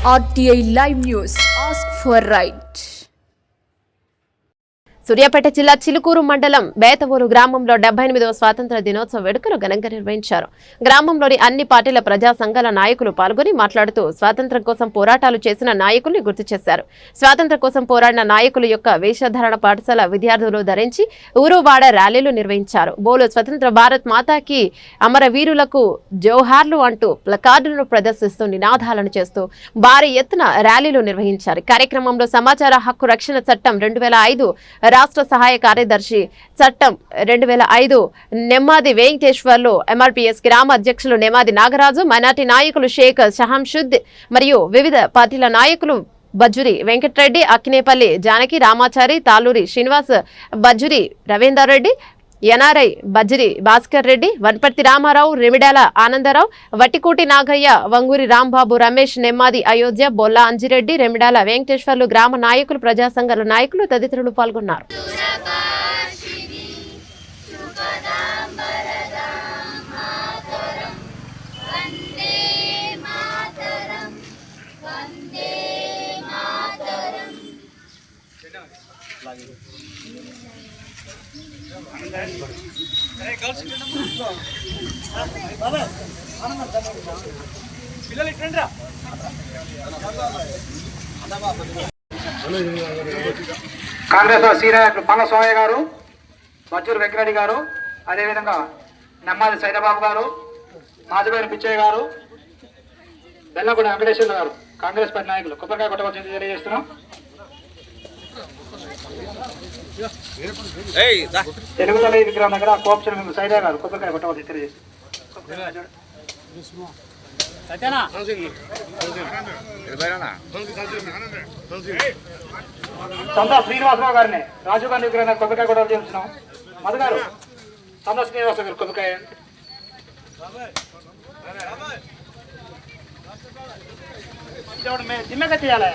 RTI Live News. Ask for right. Suryapet జిల్లా చిలుకూరు మండలం బేతవూరు గ్రామంలో 78వ స్వాతంత్ర దినోత్సవ వేడుకలు ఘనంగా నిర్వహించారు. గ్రామంలోని అన్ని పార్టీల ప్రజా సంఘాల నాయకులు పాల్గొని మాట్లాడుతూ స్వాతంత్ర్యం కోసం పోరాటాలు చేసిన నాయకుల్ని గుర్తు చేశారు. స్వాతంత్ర్యం కోసం పోరాడిన నాయకుల యొక్క వేషధారణ పాఠశాల విద్యార్థులు ధరించి ఊరువాడ ర్యాలీలు నిర్వహించారు. బోలో స్వతంత్ర భారత్ మాతాకి అమరవీరులకు జోహార్లు అంటూ ప్లకార్డులను ప్రదర్శిస్తూ నినాదాలను చేస్తూ భారీ ఎత్తున ర్యాలీలు నిర్వహించారు. కార్యక్రమంలో సమాచార హక్కు రక్షణ చట్టం 2005 రాష్ట్ర సహాయ కార్యదర్శి చట్టం 2005 నెమ్మాది వెంకటేశ్వర్లు, ఎంఆర్పీఎస్ గ్రామ అధ్యక్షులు నెమ్మాది నాగరాజు, మైనార్టీ నాయకులు షేక్ షహంషుద్ మరియు వివిధ పార్టీల నాయకులు బజ్జురి వెంకటరెడ్డి, అక్కినేపల్లి జానకి, రామాచారి, తాలూరి శ్రీనివాస్, బజ్జురి రవీందర్ రెడ్డి, ఎన్ఆర్ఐ బజ్జరి భాస్కర్ రెడ్డి, వన్పర్తి రామారావు, రెమిడాల ఆనందరావు, వట్టికోటి నాగయ్య, వంగూరి రాంబాబు, రమేష్, నెమ్మాది అయోధ్య, బొల్లా అంజిరెడ్డి, రెమిడాల వెంకటేశ్వర్లు, గ్రామ నాయకులు, ప్రజా సంఘాల నాయకులు తదితరులు పాల్గొన్నారు. కాంగ్రెస్ సీనియర్ పల్ల సోమయ్య గారు, బజ్జూరు వెంకరెడ్డి గారు, అదేవిధంగా నెమ్మాది సైదాబాబు గారు, మాజుబేని పిచ్చయ్య గారు, బెల్లగూడ వెంకటేశ్వర్లు గారు, కాంగ్రెస్ పార్టీ నాయకులు కొబ్బరికాయ కొట్టవలసింది తెలియజేస్తున్నాం. తెలుగు తల్లి విగ్రహం దగ్గర కోపం సైదా గారు కొబ్బరికాయ కొట్టవలసింది తెలియజేస్తున్నాం. సంతా శ్రీనివాసరావు గారిని రాజీవ్ గాంధీ విగ్రహం కొబ్బరికాయ కూడా చేస్తున్నాం. మధు గారు సంతా శ్రీనివాసరావు గారు కొబ్బరికాయ. జిమ్మగా చేయాలి.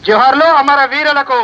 జోహార్లు అమర వీరులకు.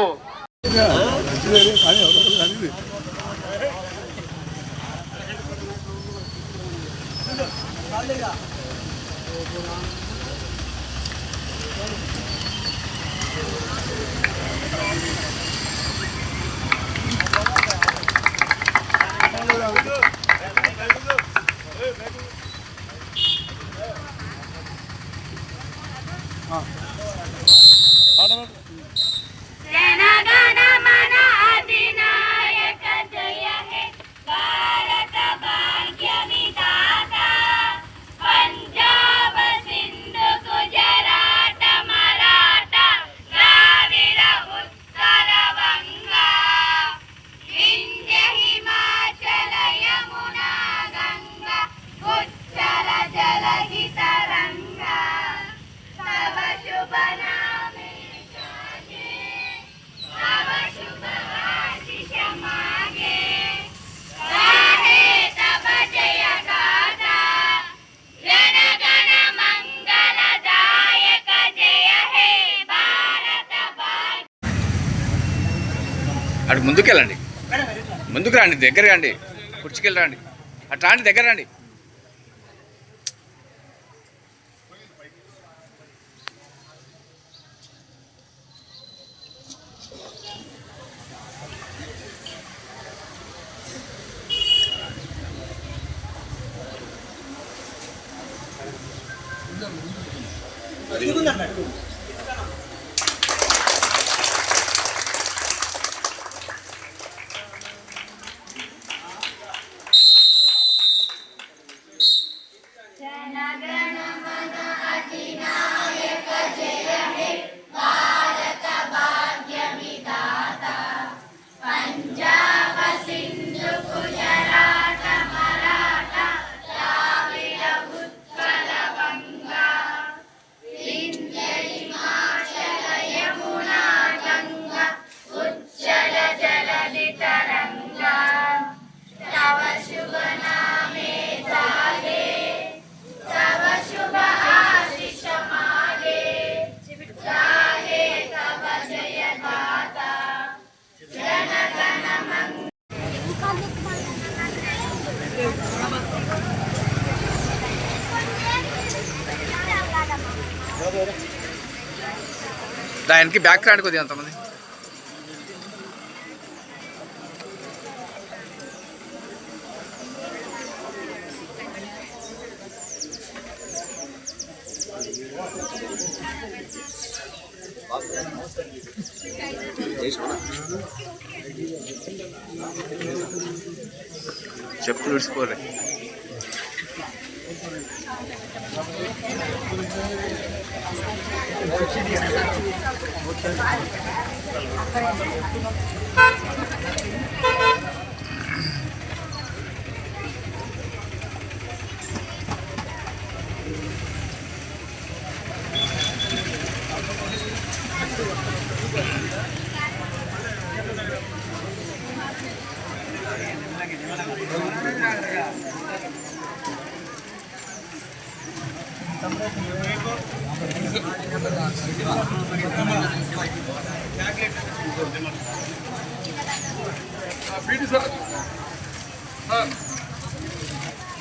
అటు ముందుకెళ్ళండి, ముందుకు రండి, దగ్గర రండి, కుర్చీకెళ్ళి రండి, అటు రండి, దగ్గర రండి. దానికి బ్యాక్ రాండి కొద్దిగా అంతమంది. చెప్పులు విడిచిపోలే.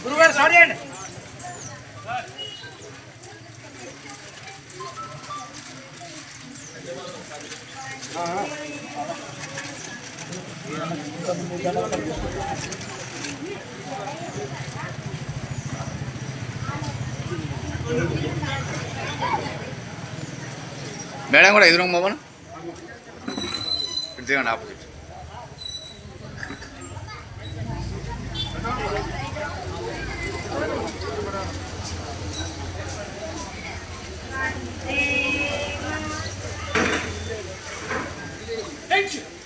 గురుగారు సారీ అండి. మేడం కూడా ఎదురు మొబైల్ ఇదిగోండి ఆపోజిట్. Thank you.